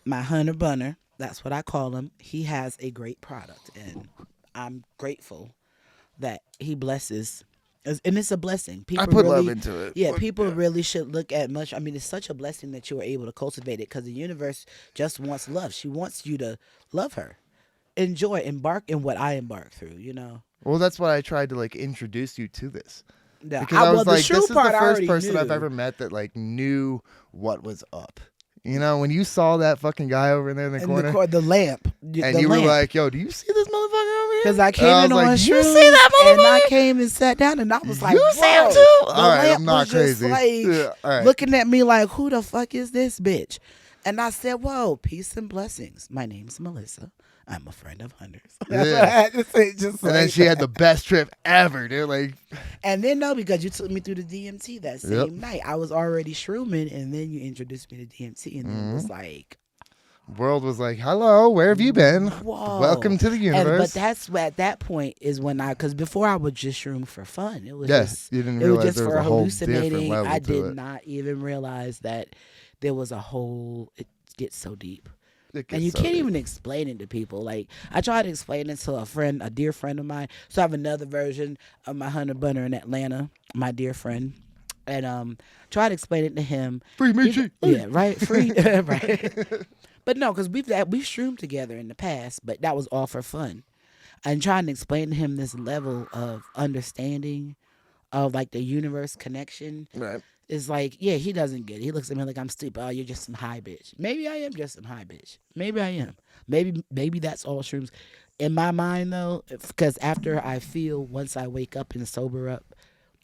my Hunter Bunner, that's what I call him. He has a great product, and I'm grateful that he blesses. And it's a blessing. People I put really, love into it. Yeah, people really should look at much. I mean, it's such a blessing that you were able to cultivate it, because the universe just wants love. She wants you to love her, enjoy, embark in what I embarked through. You know. Well, that's why I tried to like introduce you to this. Yeah, Because I was the like, shroom this is the part I first already person I've knew. ever met that like knew what was up. You know, when you saw that fucking guy over there in the In corner, the lamp, and you were like, "Yo, do you see this motherfucker over here?" because I came And in was on like, "You shrooms, see that and I motherfucker? came and sat down, and I was like, You see him "Whoa." too?" The All right, lamp I'm not was just crazy. like Yeah, all right. looking at me like, "Who the fuck is this bitch?" And I said, "Whoa, peace and blessings. My name's Melissa. I'm a friend of Hunter's." That's Yeah. what I had to say, just And then like she had that. the best trip ever, dude. Like, And then no, because you took me through the DMT that same Yep. night. I was already shrooming, and then you introduced me to DMT, and then it was Mm-hmm. like, world was like, "Hello, where have you been? whoa. Welcome to the universe." But that's at that point is when because before I would just shroom for fun. It was Yeah, just, you didn't it was realize just there was for a whole different hallucinating. level I to did it. not even realize that there was a whole. It gets so deep. It And gets you so can't deep. even explain it to people. Like I tried to explain it to a dear friend of mine. So I have another version of my Hunter Bunner in Atlanta, my dear friend, and tried to explain it to him. Free Michi. Yeah, right. Free, right. But no, because we've shroomed together in the past, but that was all for fun. And trying to explain to him this level of understanding of like the universe connection. Right. Is like, yeah, he doesn't get it. He looks at me like I'm stupid. Oh, you're just some high bitch. Maybe I am just some high bitch. Maybe I am. Maybe that's all shrooms. In my mind, though, because after I feel, once I wake up and sober up,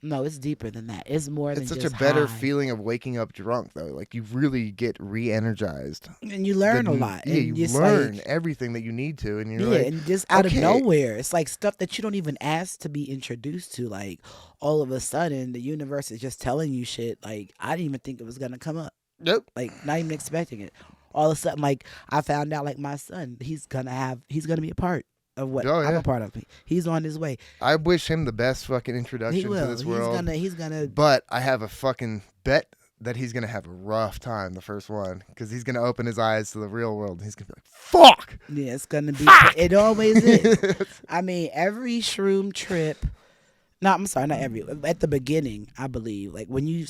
no, it's deeper than that. It's more than It's such just a better high. feeling of waking up drunk, though. Like, you really get re-energized. And you learn a lot. Yeah, and you it's learn like, everything that you need to, and you're yeah, like, and just out okay. of nowhere, it's like stuff that you don't even ask to be introduced to. Like all of a sudden, the universe is just telling you shit. Like I didn't even think it was gonna come up. Nope. Like not even expecting it. All of a sudden, like I found out, like my son, he's gonna be a part of what Oh, I'm yeah. a part of. He's on his way. I wish him the best fucking He introduction will. to this world. He's gonna. But I have a fucking bet that he's gonna have a rough time the first one, because he's gonna open his eyes to the real world. And he's gonna be like, "Fuck." Yeah, it's gonna be. It always is. I mean, every shroom trip. No, I'm sorry, not every. At the beginning, I believe, like when you're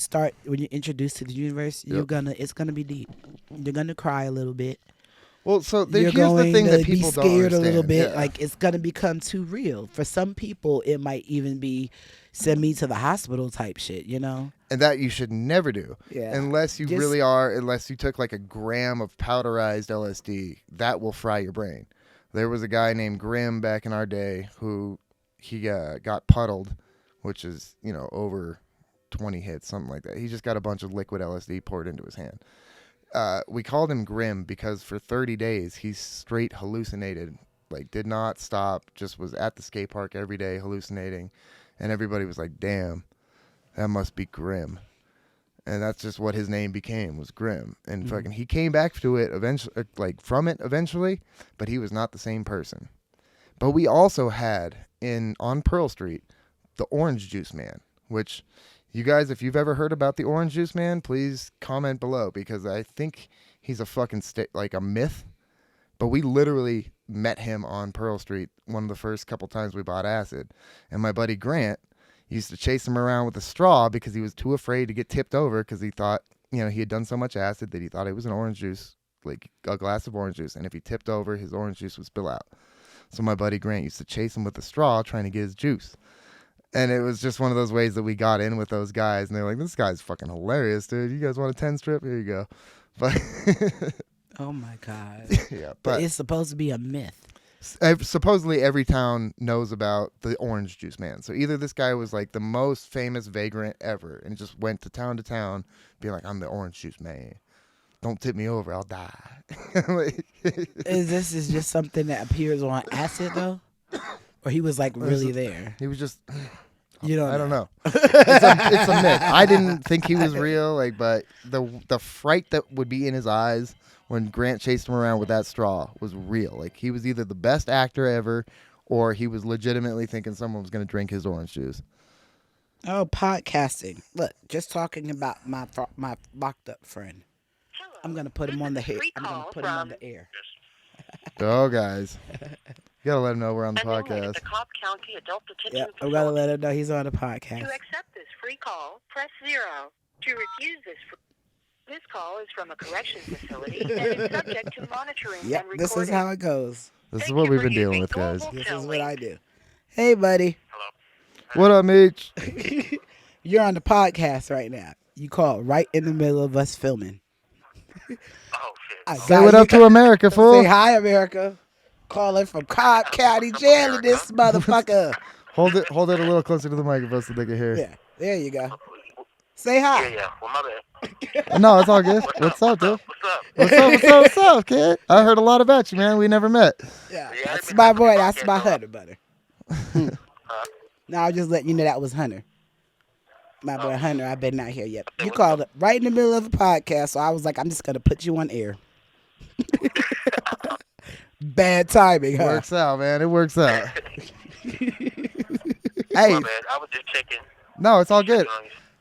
introduced to the universe, Yep. it's gonna be deep. You're gonna cry a little bit. Well, so you're here's going the thing to that be people don't scared a understand. little bit. Yeah. Like it's gonna become too real. For some people, it might even be send me to the hospital type shit. You know. And that you should never do. Yeah. Unless you Just- really are, unless you took like a gram of powderized LSD, that will fry your brain. There was a guy named Grimm back in our day who he got puddled, which is, over 20 hits, something like that. He just got a bunch of liquid LSD poured into his hand. We called him Grimm because for 30 days he straight hallucinated, like did not stop, just was at the skate park every day hallucinating. And everybody was like, damn, that must be Grimm. And that's just what his name became, was Grimm. And fucking he came back to it eventually, from it eventually, but he was not the same person. But we also had on Pearl Street the Orange Juice Man, which you guys, if you've ever heard about the Orange Juice Man, please comment below, because I think he's a fucking like a myth. But we literally met him on Pearl Street one of the first couple times we bought acid. And my buddy Grant used to chase him around with a straw because he was too afraid to get tipped over, because he thought, he had done so much acid that he thought it was an orange juice, like a glass of orange juice. And if he tipped over, his orange juice would spill out. So my buddy Grant used to chase him with a straw trying to get his juice. And it was just one of those ways that we got in with those guys. And they're like, this guy's fucking hilarious, dude. You guys want a 10 strip? Here you go. But Oh my God. yeah, But it's supposed to be a myth. supposedly every town knows about the Orange Juice Man. So either this guy was like the most famous vagrant ever and just went to town being like, I'm the Orange Juice Man. Don't tip me over, I'll die. Is this just something that appears on acid though? Or he was like really there? He was just, You don't I don't know. It's a myth. I didn't think he was real, but the fright that would be in his eyes when Grant chased him around with that straw was real. Like he was either the best actor ever, or he was legitimately thinking someone was going to drink his orange juice. Oh, podcasting. Look, just talking about my locked up friend. I'm gonna put him on the air. I'm gonna put him on the air. Oh, guys, you gotta let him know we're on the podcast. The Cobb County Adult Detention Yep, I'm gonna let him know he's on the podcast. To accept this free call, press 0. To refuse this call is from a correction facility and is subject to monitoring Yep, and recording. this is how it goes. This is Thank what you we've for been dealing using with, guys. Global This Tel is what I Link. do. Hey, buddy. What up, Meech? You're on the podcast right now. You called right in the middle of us filming. Oh, shit. Say what up to America, fool. Say hi, America. Calling from Cobb County Jail in this motherfucker. Hold it a little closer to the microphone so they can hear. Yeah, there you go. Say hi. Yeah. Well, my bad. No, it's all good. What's up, dude? What's up? What's up, kid? I heard a lot about you, man. We never met. Yeah, Yeah, that's I my mean, boy. that's That's my my podcast, Hunter, brother. No, I'll just let you know that was Hunter. My boy Hunter, I've been out here yet. You called it right in the middle of a podcast, so I was like, I'm just gonna put you on air. Bad timing, huh? Works out, man. It works out. Hey, My bad. I was just checking. no, it's all good.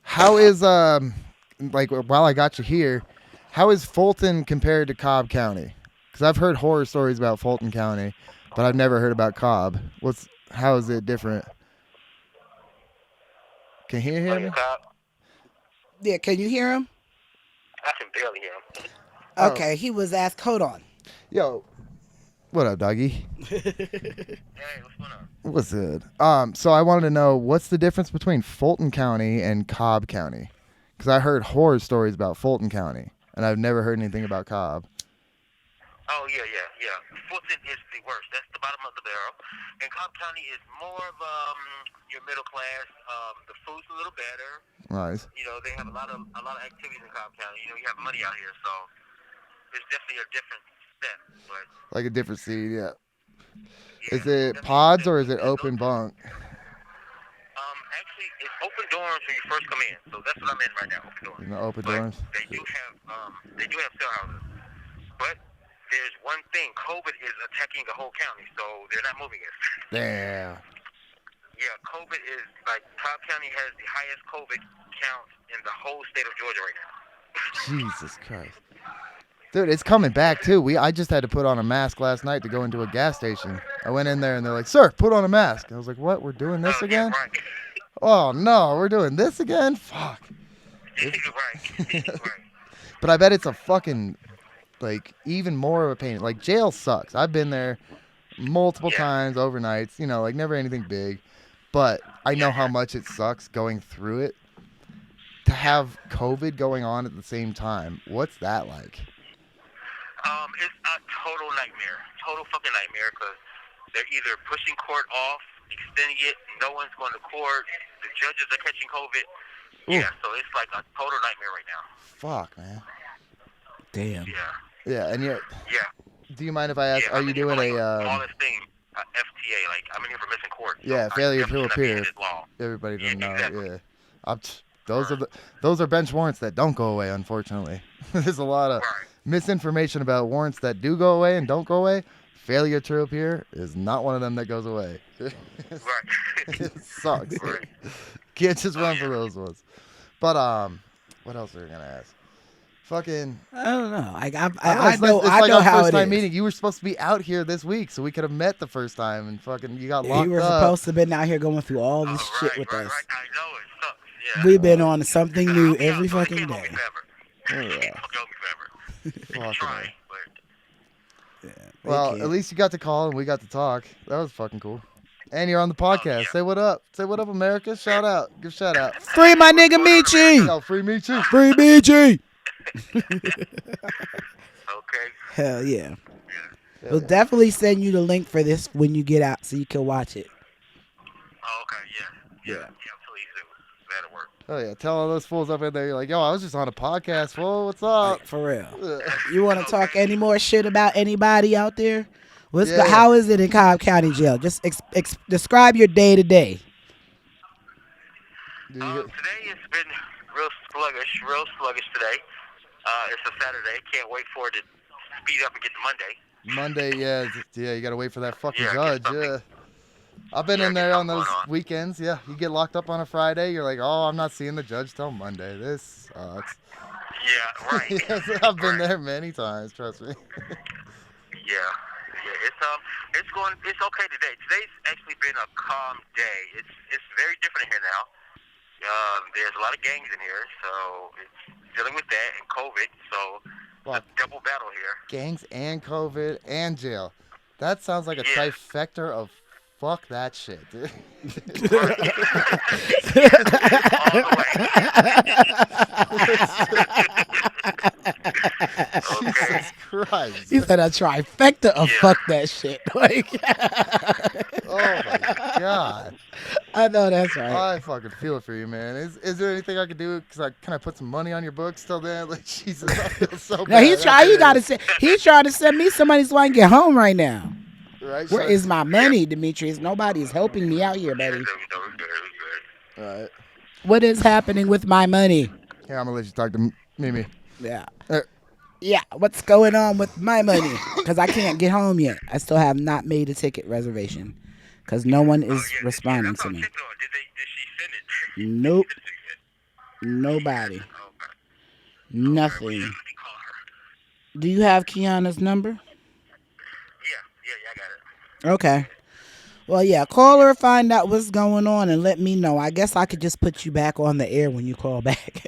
How is while I got you here, how is Fulton compared to Cobb County? Because I've heard horror stories about Fulton County, but I've never heard about Cobb. How is it different? Can you hear me? Yeah, can you hear him? I can barely hear him. Oh. Okay, he was asked. Hold on. Yo, what up, doggy? Hey, what's going on? What's good? So I wanted to know, what's the difference between Fulton County and Cobb County? Because I heard horror stories about Fulton County, and I've never heard anything about Cobb. Oh, yeah. Fulton is the worst. That's the bottom of the barrel. And Cobb County is more of your middle class. The food's a little better. Nice. They have a lot of activities in Cobb County. You have money out here, so it's definitely a different step. But Like a different seed, yeah. Is yeah, it pods or is it open bunk? Actually, it's open dorms when you first come in. So that's what I'm in right now, open dorms. No open But dorms? They do have cell houses. But there's one thing: COVID is attacking the whole county, so they're not moving it. Damn. Yeah, COVID is Cobb County has the highest COVID count in the whole state of Georgia right now. Jesus Christ. Dude, it's coming back too. I just had to put on a mask last night to go into a gas station. I went in there and they're like, "Sir, put on a mask." I was like, "What? We're doing this again?" Yeah, right. Oh no, we're doing this again? Fuck. Right. Right. But I bet it's a fucking like even more of a pain. Like jail sucks. I've been there multiple times, overnights. You know, like never anything big, but I know how much it sucks going through it. To have COVID going on at the same time, what's that like? It's a total nightmare. Total fucking nightmare because they're either pushing court off, extending it, no one's going to court, the judges are catching COVID. Ooh. Yeah, so it's like a total nightmare right now. Fuck, man. Damn. Yeah. Yeah, and you're. Yeah. Do you mind if I ask? Yeah, Are you doing like a? smallest thing, FTA. Like I'm in here for missing court. So Yeah, failure to appear. Law. Everybody doesn't know. Exactly. Yeah. Those are bench warrants that don't go away. Unfortunately, there's a lot of misinformation about warrants that do go away and don't go away. Failure to appear is not one of them that goes away. Right. It sucks. Right. Can't just run for those ones. But what else are we gonna ask? Fucking. I don't know. Like I It's know like how our first it time is. meeting. You were supposed to be out here this week, so we could have met the first time, and fucking you got locked You were up. supposed to have been out here going through all this shit with right. us. I know it sucks. Yeah. We've been on something new every You fucking can't hold day. me forever. You can't hold me forever. Fucking Trying, A. but Well, at least you got to call and we got to talk. That was fucking cool. And you're on the podcast. Say what up. Say what up, America. Shout out. Give a shout out. Free my nigga Michi. Yo, free me too. Free Michi. okay. Hell yeah. We'll definitely send you the link for this when you get out so you can watch it. Oh, okay. Yeah. Please do. That'll work. Oh yeah, tell all those fools up in there. You're like, yo, I was just on a podcast, fool. What's up? For real. You want to talk any more shit about anybody out there? Yeah. How is it in Cobb County Jail? Just describe your day to day. Today it's been real sluggish today. It's a Saturday. Can't wait for it to speed up and get to Monday. Monday, yeah, you gotta wait for that fucking Yeah, judge. get something. Yeah. I've been in there on those going on. weekends. Yeah, you get locked up on a Friday. You're like, oh, I'm not seeing the judge till Monday. This sucks. Yeah, right. Yes, I've been there many times. Trust me. Yeah. It's okay today. Today's actually been a calm day. It's very different here now. There's a lot of gangs in here, so it's dealing with that and COVID. So Fuck. it's a double battle here. Gangs and COVID and jail. That sounds like a Yeah. trifecta of fuck that shit, dude. Jesus Christ. You said a trifecta of fuck that shit. Like, Oh my God. I know that's right. I fucking feel it for you, man. Is there anything I can do? Can I put some money on your books till then? Like, Jesus, I feel so bad. Now he's trying to send me somebody so I can get home right now. Right? Where is my money, Demetrius? Nobody is helping me out here, buddy. All right. What is happening with my money? Yeah, I'm gonna let you talk to Mimi. Yeah. Uh, Yeah, what's going on with my money? Because I can't get home yet. I still have not made a ticket reservation because no one is responding to me. Did she send it? Nope. Nobody. Nothing. Let me call her. Do you have Kiana's number? Yeah, I got it. Okay. Well, yeah, call her, find out what's going on, and let me know. I guess I could just put you back on the air when you call back.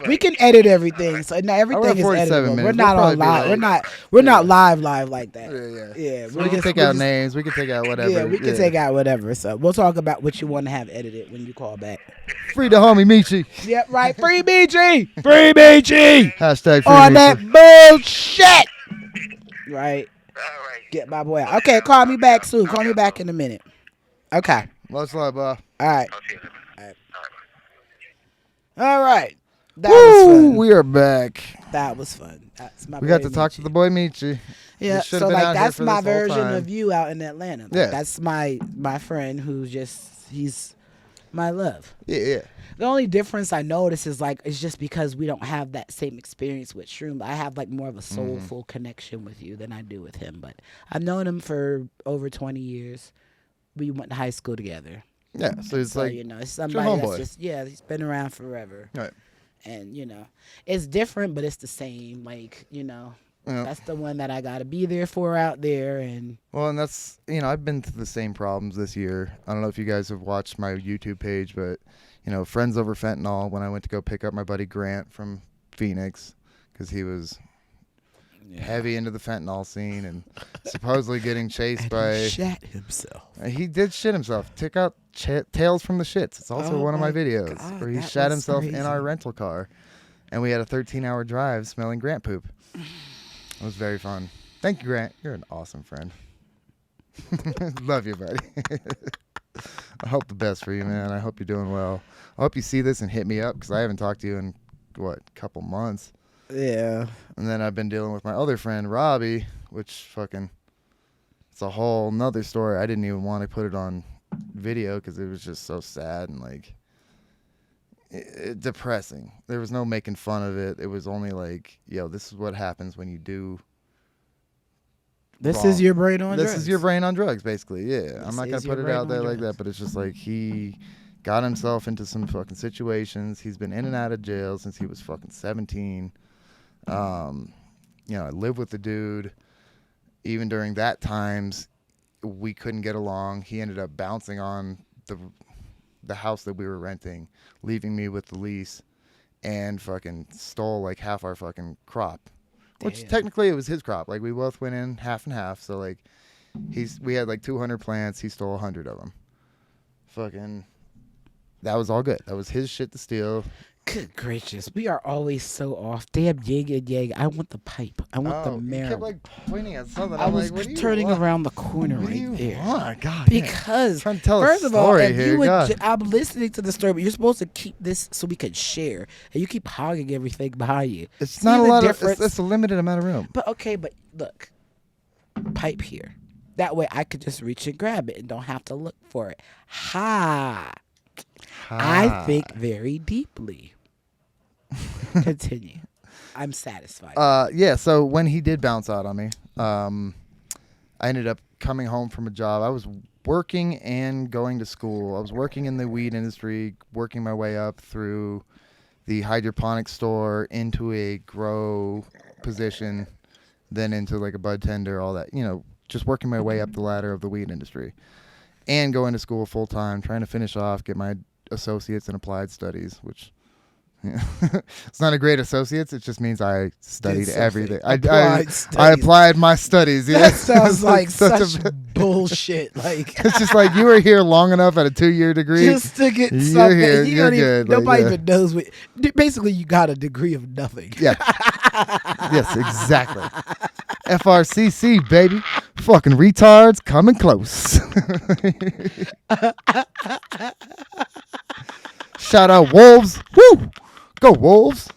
We can edit everything, so now everything is 47 editable. minutes. We're not We'll on probably be live. like- We're not live like that. Yeah. Yeah, We can take out names. We can take out whatever. Yeah, we can take out whatever. So we'll talk about what you want to have edited when you call back. Free the homie Michi. Yep, right. Free BG. Free BG. Hashtag free On Michi. that bullshit. Right. All right. Get my boy out. Okay, call me back soon. Call me back in a minute. Okay. Much love, bro. All right. I'll see you later. All right. That was Woo! fun. We are back. That was fun. That's my We got boy to talk to Michi. the boy Michi. Yeah, He should've so been like out here that's for my this whole version time. of you out in Atlanta. Like, Yeah. That's my friend who's he's my love. Yeah. The only difference I notice is like it's just because we don't have that same experience with Shroom. I have like more of a soulful connection with you than I do with him. But I've known him for over 20 years. We went to high school together. Yeah. So it's So like, you know, it's your somebody that's homeboy. just he's been around forever. Right. And you know, it's different, but it's the same. Like Yeah. that's the one that I gotta be there for out there. And Well, and that's, I've been through the same problems this year. I don't know if you guys have watched my YouTube page, but, Friends Over Fentanyl, when I went to go pick up my buddy Grant from Phoenix, because he was heavy into the fentanyl scene and supposedly getting chased by. He shat himself. He did shit himself. Check out Tales from the Shits. It's also one of my videos where he shat himself in our rental car, and we had a 13-hour drive smelling Grant poop. It was very fun. Thank you, Grant. You're an awesome friend. Love you, buddy. I hope the best for you, man. I hope you're doing well. I hope you see this and hit me up because I haven't talked to you in, a couple months. Yeah. And then I've been dealing with my other friend, Robbie, which it's a whole nother story. I didn't even want to put it on video because it was just so sad and, depressing. There was no making fun of it. It was only this is what happens when you do This wrong. is your brain on drugs. This is your brain on drugs, basically. Yeah. I'm not going to put it out there like drugs. that, but it's just he got himself into some fucking situations. He's been in and out of jail since he was fucking 17. I lived with the dude. Even during that times, we couldn't get along. He ended up bouncing on the house that we were renting, leaving me with the lease, and fucking stole half our fucking crop. Damn. Which technically it was his crop. We both went in half and half. So we had 200 plants. He stole 100 of them. Fucking, that was all good. That was his shit to steal. Good gracious, we are always so off. Damn, yang. I want the pipe. I want the marijuana. You kept pointing at something. I was turning around the corner What do right you there. want? God, Because trying to tell first a of all, story if here. you would, God. I'm listening to the story, but you're supposed to keep this so we can share, and you keep hogging everything behind you. It's See not a the lot difference? of. It's a limited amount of room. But okay, but look, pipe here. That way I could just reach and grab it and don't have to look for it. I think very deeply. Continue. I'm satisfied. Yeah. So when he did bounce out on me, I ended up coming home from a job. I was working and going to school. I was working in the weed industry, working my way up through the hydroponic store into a grow position, then into a bud tender, all that. Just working my way up the ladder of the weed industry, and going to school full time, trying to finish off, get my associates in applied studies, which. Yeah. It's not a great associates. It just means I studied everything. I applied my studies. Yeah. That sounds like such bullshit. It's just you were here long enough at a 2-year degree. Just to get you're something. Here, you you're don't good. Even, nobody even knows what. Basically, you got a degree of nothing. Yeah. Yes, exactly. FRCC, baby. Fucking retards coming close. Shout out Wolves. Woo! Go Wolves.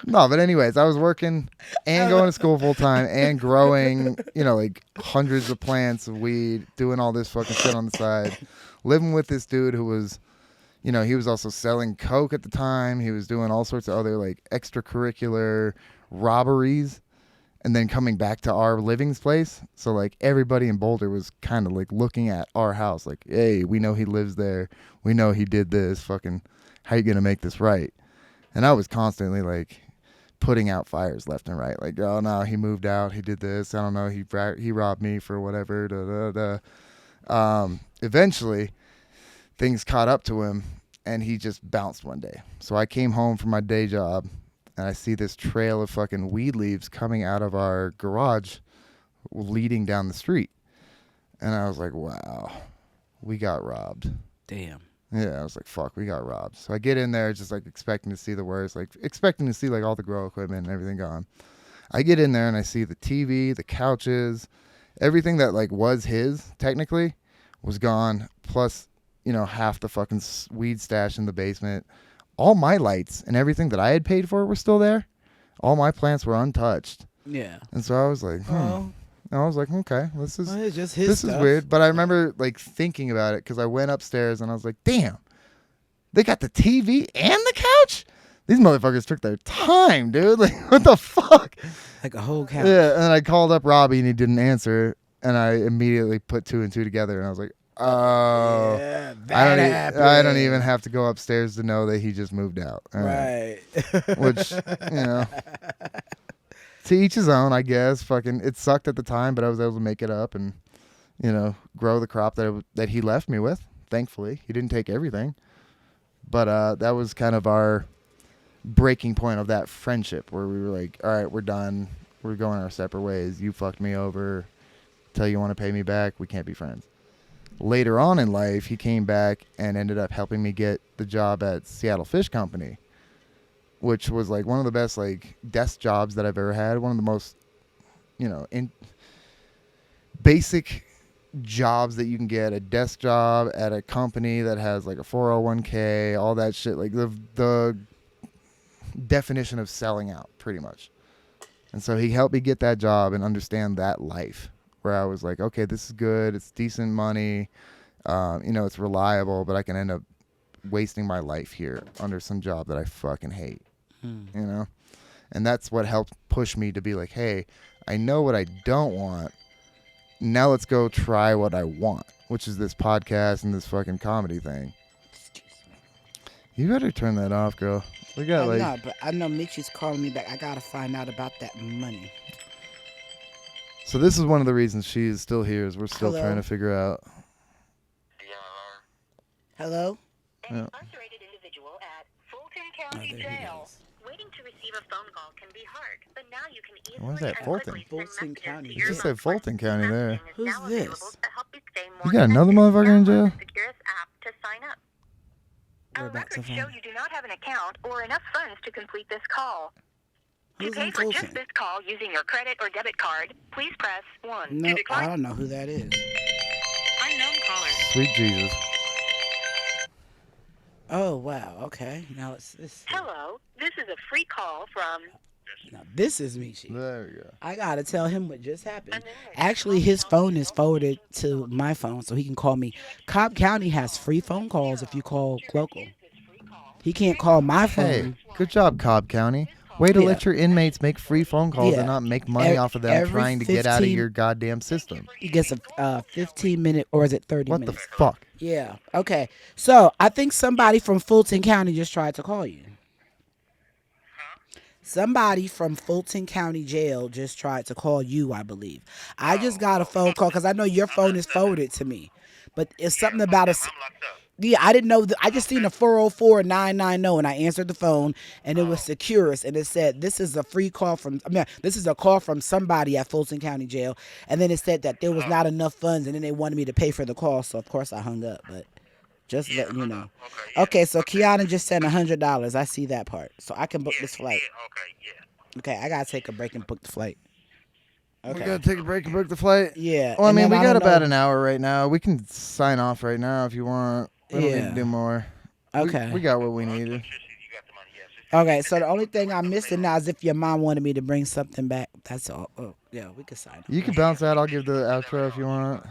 No, but anyways, I was working and going to school full time and growing, hundreds of plants of weed, doing all this fucking shit on the side, living with this dude who was, he was also selling coke at the time. He was doing all sorts of other extracurricular robberies. And then coming back to our living place. So everybody in Boulder was kind of looking at our house hey, we know he lives there. We know he did this. Fucking, how you going to make this right? And I was constantly putting out fires left and right. Oh no, he moved out. He did this. I don't know. He robbed me for whatever. Da, da, da. Eventually, things caught up to him and he just bounced one day. So I came home from my day job. And I see this trail of fucking weed leaves coming out of our garage leading down the street. And I was like, wow, we got robbed. Damn. Yeah, I was like, fuck, we got robbed. So I get in there just expecting to see the worst, expecting to see all the grow equipment and everything gone. I get in there and I see the TV, the couches, everything that was his technically was gone. Plus, half the fucking weed stash in the basement. All my lights and everything that I had paid for were still there. All my plants were untouched. Yeah. And so I was like, And I was like, okay, it's just his this stuff. is weird. But I remember thinking about it because I went upstairs and I was like, damn, they got the TV and the couch? These motherfuckers took their time, dude. What the fuck? A whole couch. Yeah, and I called up Robbie and he didn't answer. And I immediately put 2 and 2 together and I was like, oh, yeah, I don't even have to go upstairs to know that he just moved out. Right. Which, to each his own, I guess. Fucking, it sucked at the time, but I was able to make it up and, grow the crop that he left me with. Thankfully, he didn't take everything. But that was kind of our breaking point of that friendship where we were like, all right, we're done. We're going our separate ways. You fucked me over. Tell you want to pay me back. We can't be friends. Later on in life, he came back and ended up helping me get the job at Seattle Fish Company, which was like one of the best like desk jobs that I've ever had. One of the most, in basic jobs that you can get, a desk job at a company that has like a 401k, all that shit, like the definition of selling out pretty much. And so he helped me get that job and understand that life where I was like, okay, this is good. It's decent money. It's reliable, but I can end up wasting my life here under some job that I fucking hate, And that's what helped push me to be like, hey, I know what I don't want. Now let's go try what I want, which is this podcast and this fucking comedy thing. You better turn that off, girl. We got No, but I know Michi's calling me back. I gotta find out about that money. So this is one of the reasons she is still here, is we're still Hello? trying to figure out. Hello? An incarcerated individual at Fulton County there he Jail. is. Waiting to receive a phone call can be hard, but now you can easily Where's that and Fulton? quickly send Fulton messages County to Jail. your It just said loved ones. Fulton County there. Messaging is Who's now available this? to help you stay more You got another connected. motherfucker in Download jail? the Securus app to sign up. Our We're about to records show find- you do not have an account or enough funds to complete this call. Who's to pay in for Fulton? just this call using your credit or debit card, please press 1. No, to I decline, don't know who that is. unknown caller. Sweet Jesus. Oh, wow. Okay. Now it's this. Hello, this is a free call from... Now this is Michi. There we go. I gotta tell him what just happened. Actually, his phone is forwarded to my phone, so he can call me. Cobb County has free phone calls if you call local. He can't call my Hey, phone. good job, Cobb County. Way to Yeah. let your inmates make free phone calls Yeah. and not make money Every- off of them every trying to get out of 15 your goddamn system. He gets a 15-minute, or is it 30 What minutes? the fuck? Yeah. Okay. So I think somebody from Fulton County just tried to call you. Somebody from Fulton County Jail just tried to call you, I believe. I just got a phone call because I know your phone is forwarded to me. But it's something about a... Yeah, I didn't know. I just seen a 404-990 and I answered the phone and it was Securus and it said, this is a free call from... this is a call from somebody at Fulton County Jail. And then it said that there was not enough funds and then they wanted me to pay for the call. So, of course, I hung up. But just letting you know. Okay, so Kiana just sent $100. I see that part. So I can book this flight. Okay, I got to take a break and book the flight. We Okay. gotta take a break and book the flight. Yeah. Well, I and mean, then we got don't about know- an hour right now. We can sign off right now if you want. We don't need Yeah. to do more. Okay. We got what we needed. Okay, so the only thing I'm missing now is if your mom wanted me to bring something back. That's all. Oh, yeah, we can sign. You can bounce out. I'll give the outro if you want.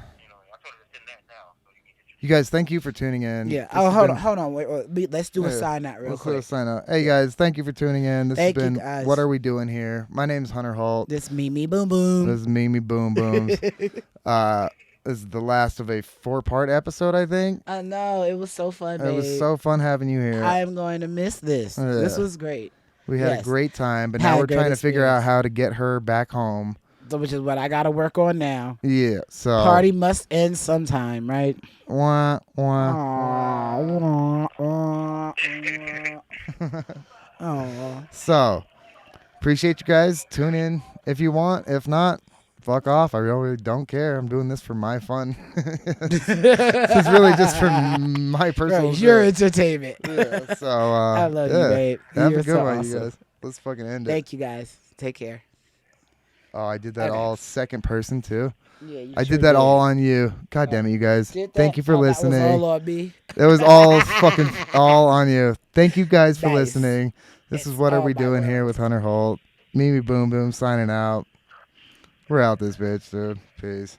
You guys, thank you for tuning in. Yeah. This Oh, has hold been- on. Wait. Let's do a Yeah, sign out real Let's do quick. a sign out. Hey guys, thank you for tuning in. This Thank has you, been guys. What Are We Doing Here? My name's Hunter Hult. This Mimi Boom Boom. This is Mimi Boom Booms. This is the last of a 4-part episode, I think. I know it was so fun. It was babe. so fun having you here. I am going to miss this. This Yeah. was great. We had a Yes. great time, but Had now a we're great trying to figure out experience. how to get her back home. So, which is what I got to work on now. Yeah, so Party must end sometime, right? Wah, wah. Aw, wah, wah, wah. Aw. So appreciate you guys. Tune in if you want. If not, fuck off. I really don't care. I'm doing this for my fun. This is really just for my personal. Right, your shit. entertainment. Yeah, so I love you, yeah. babe. Have You're a good so one, awesome. you guys. Let's fucking end it. Thank you guys. Take care. Oh, I did that Okay. all second person too. Yeah, you I sure did that all on you. God damn it, you guys. Did Thank that? you for Oh, listening. That was all on me. It was all fucking all on you. Thank you guys for Nice. listening. This is It's What Are all We my Doing words. Here with Hunter Holt. Mimi Boom Boom signing out. We're out this bitch, dude. Peace.